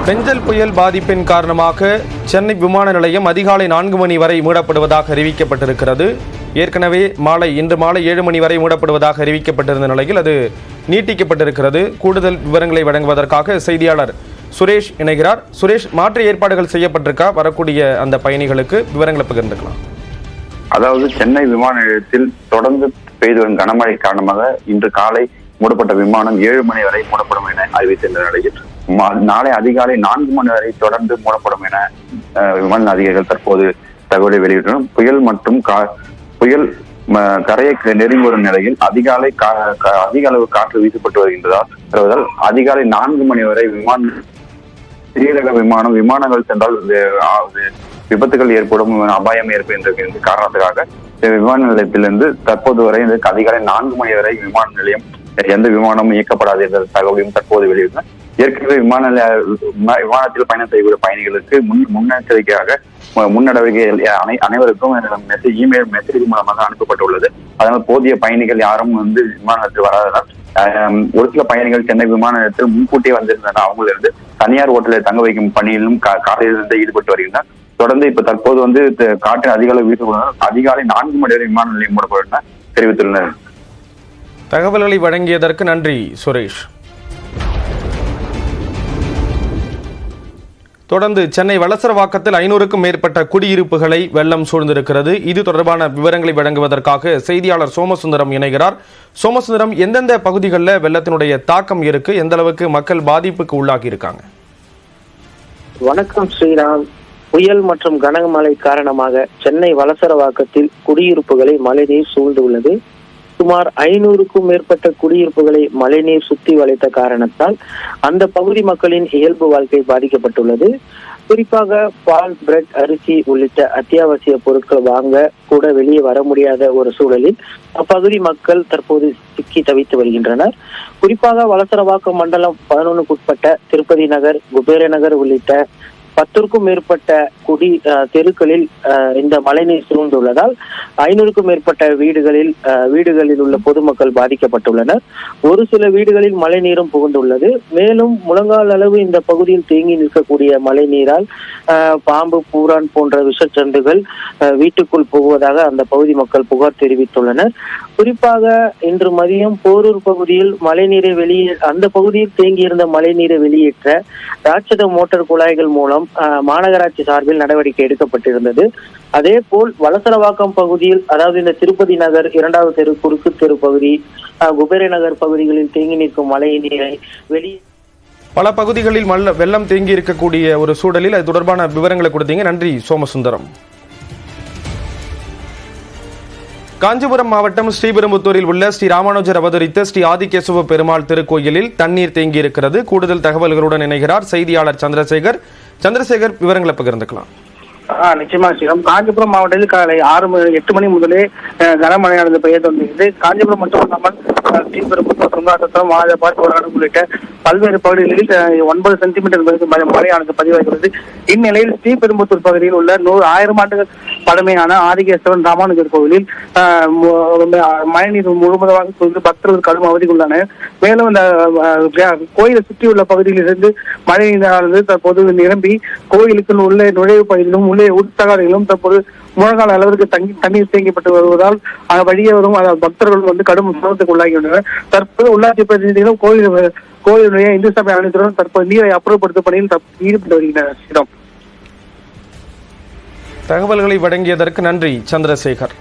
பெஞ்சல் புயல் பாதிப்பின் காரணமாக சென்னை விமான நிலையம் அதிகாலை 4 மணி வரை மூடப்படுவதாக அறிவிக்கப்பட்டிருக்கிறது. ஏற்கனவே இன்று மாலை 7 மணி வரை மூடப்படுவதாக அறிவிக்கப்பட்டிருந்த நிலையில் அது நீட்டிக்கப்பட்டிருக்கிறது. கூடுதல் விவரங்களை வழங்குவதற்காக செய்தியாளர் சுரேஷ் இணைகிறார். சுரேஷ், மாற்று ஏற்பாடுகள் செய்யப்பட்டிருக்கா? வரக்கூடிய அந்த பயணிகளுக்கு விவரங்களை பகிர்ந்துக்கலாம். அதாவது சென்னை விமான நிலையத்தில் தொடர்ந்து பெய்து வரும் கனமழை காரணமாக இன்று காலை மூடப்பட்ட விமானம் 7 மணி வரை மூடப்படும் என அறிவித்திருந்த நிலையில் நாளை அதிகாலை 4 மணி வரை தொடர்ந்து மூடப்படும் என விமான அதிகாரிகள் தற்போது தகவலை வெளியிட்டனர். புயல் மற்றும் புயல் கரையை நெருங்கி வரும் நிலையில் அதிக அளவு காற்று வீசப்பட்டு வருவதால் அதிகாலை 4 மணி வரை சிறிய விமானங்கள் சென்றால் விபத்துகள் ஏற்படும் அபாயம் ஏற்படுகின்ற காரணத்துக்காக விமான நிலையத்திலிருந்து தற்போது வரை அதிகாலை 4 மணி வரை விமான நிலையம் எந்த விமானமும் இயக்கப்படாது என்ற தகவலையும் தற்போது வெளியிட்டனர். ஏற்கனவே விமானத்தில் பயணம் செய்யக்கூடிய பயணிகளுக்கு முன்னெச்சரிக்கையாக முன்னடவடிக்கை அனைவருக்கும் இமெயில் மெசேஜ் மூலமாக அனுப்பப்பட்டுள்ளது. அதனால் போதிய பயணிகள் யாரும் விமானத்தில் வராததால் ஒரு சில பயணிகள் சென்னை விமான நிலையத்தில் முன்கூட்டியே வந்திருந்தனர். அவங்களிருந்து தனியார் ஹோட்டலில் தங்க வைக்கும் பணியிலும் காலையிலிருந்து ஈடுபட்டு வருகின்றனர். தொடர்ந்து தற்போது காற்று அதிக அளவு வீசப்படுவதால் அதிகாலை 4 மணி வரை விமான நிலையம் மூடப்படும் என தெரிவித்துள்ளனர். தகவல்களை வழங்கியதற்கு நன்றி சுரேஷ். தொடர்ந்து சென்னை வளசரவாக்கத்தில் 500க்கும் மேற்பட்ட குடியிருப்புகளை வெள்ளம் சூழ்ந்திருக்கிறது. இது தொடர்பான விவரங்களை வழங்குவதற்காக செய்தியாளர் சோமசுந்தரம் இணைகிறார். சோமசுந்தரம், எந்தெந்த பகுதிகளில் வெள்ளத்தினுடைய தாக்கம் இருக்கு, எந்த அளவுக்கு மக்கள் பாதிப்புக்கு உள்ளாகி இருக்காங்க? வணக்கம் ஸ்ரீராம். புயல் மற்றும் கனமழை காரணமாக சென்னை வளசரவாக்கத்தில் குடியிருப்புகளை மழைநீர் சூழ்ந்துள்ளது. சுமார் 500க்கும் மேற்பட்ட குடியிருப்புகளை மழைநீர் சுத்தி வளைத்த காரணத்தால் அந்த பகுதி மக்களின் இயல்பு வாழ்க்கை பாதிக்கப்பட்டுள்ளது. குறிப்பாக பால், பிரெட், அரிசி உள்ளிட்ட அத்தியாவசிய பொருட்கள் வாங்க கூட வெளியே வர முடியாத ஒரு சூழலில் அப்பகுதி மக்கள் தற்போது சிக்கி தவித்து வருகின்றனர். குறிப்பாக வளசரவாக்கம் மண்டலம் 11க்குட்பட்ட திருப்பதி நகர், குபேர நகர் உள்ளிட்ட 10க்கும் மேற்பட்ட தெருக்களில் இந்த மழைநீர் சூழ்ந்துள்ளதால் 500க்கும் மேற்பட்ட வீடுகளில் உள்ள பொதுமக்கள் பாதிக்கப்பட்டுள்ளனர். ஒரு சில வீடுகளில் மழைநீரும் புகுந்துள்ளது. மேலும் முழங்கால் அளவு இந்த பகுதியில் தேங்கி நிற்கக்கூடிய மழை நீரால் பாம்பு, பூரான் போன்ற விஷச்சந்துகள் வீட்டுக்குள் புகுவதாக அந்த பகுதி மக்கள் புகார் தெரிவித்துள்ளனர். குறிப்பாக இன்று மதியம் போரூர் பகுதியில் அந்த பகுதியில் தேங்கியிருந்த மழைநீரை வெளியேற்ற ராட்சத மோட்டார் குழாய்கள் மூலம் மாநகராட்சி சார்பில் நடவடிக்கை எடுக்கப்பட்டிருந்தது. அதே போல் வளசரவாக்கம் பகுதியில், அதாவது இந்த திருப்பதி நகர் 2வது தெரு, குறுக்கு தெரு பகுதி, குபேர நகர் பகுதிகளில் தேங்கி நிற்கும் மழை நீரை பல பகுதிகளில் வெள்ளம் தேங்கி இருக்கக்கூடிய ஒரு சூழலில் அது தொடர்பான விவரங்களை கொடுத்தீங்க. நன்றி சோமசுந்தரம். காஞ்சிபுரம் மாவட்டம் ஸ்ரீபெரும்புத்தூரில் உள்ள ஸ்ரீ ராமானுஜர் அவதரித்த ஸ்ரீ ஆதிகேசவ பெருமாள் திருக்கோயிலில் தண்ணீர் தேங்கி இருக்கிறது. கூடுதல் தகவல்களுடன் இணைகிறார் செய்தியாளர் சந்திரசேகர். விவரங்களை பகிர்ந்துக்கலாம். நிச்சயமா ஸ்ரீராம். காஞ்சிபுரம் மாவட்டத்தில் காலை 8 மணி முதலே கனமழையானது பெய்ய தொடங்கியது. காஞ்சிபுரம் மட்டுமல்லாமல் ஸ்ரீபெரும்புத்தூர், சுங்காசத்திரம், வாஜபாத், போராடு உள்ளிட்ட பல்வேறு பகுதிகளில் 9 சென்டிமீட்டர் மழையானது பதிவாகிறது. இந்நிலையில் ஸ்ரீபெரும்புத்தூர் பகுதியில் உள்ள 1000 ஆண்டுகள் பழமையான ஆதிகேசவன் ராமானுஜர் கோவிலில் மழைநீர் முழுவதுமாக சூழ்ந்து பக்தர்கள் கடும் அவதிக்குள்ளனர். மேலும் இந்த கோயிலை சுற்றியுள்ள பகுதியிலிருந்து மழை நீரானது தற்போது நிரம்பி கோயிலுக்கு உள்ள நுழைவு பகுதியிலும் உள்ளே உட்தகாரிலும் தற்போது முழங்கால அளவிற்கு தண்ணீர் தேங்கப்பட்டு வருவதால் வழியே வரும் பக்தர்கள் கடும் சிரமத்துக்கு உள்ளாகியுள்ளனர். தற்போது உள்ளாட்சி பிரதிநிதிகளும் கோயிலுடைய இந்து சபை அனைத்துடன் தற்போது நீரை அப்புறப்படுத்தும் பணியில் ஈடுபட்டு வருகின்றனர். தகவல்களை வழங்கியதற்கு நன்றி சந்திரசேகர்.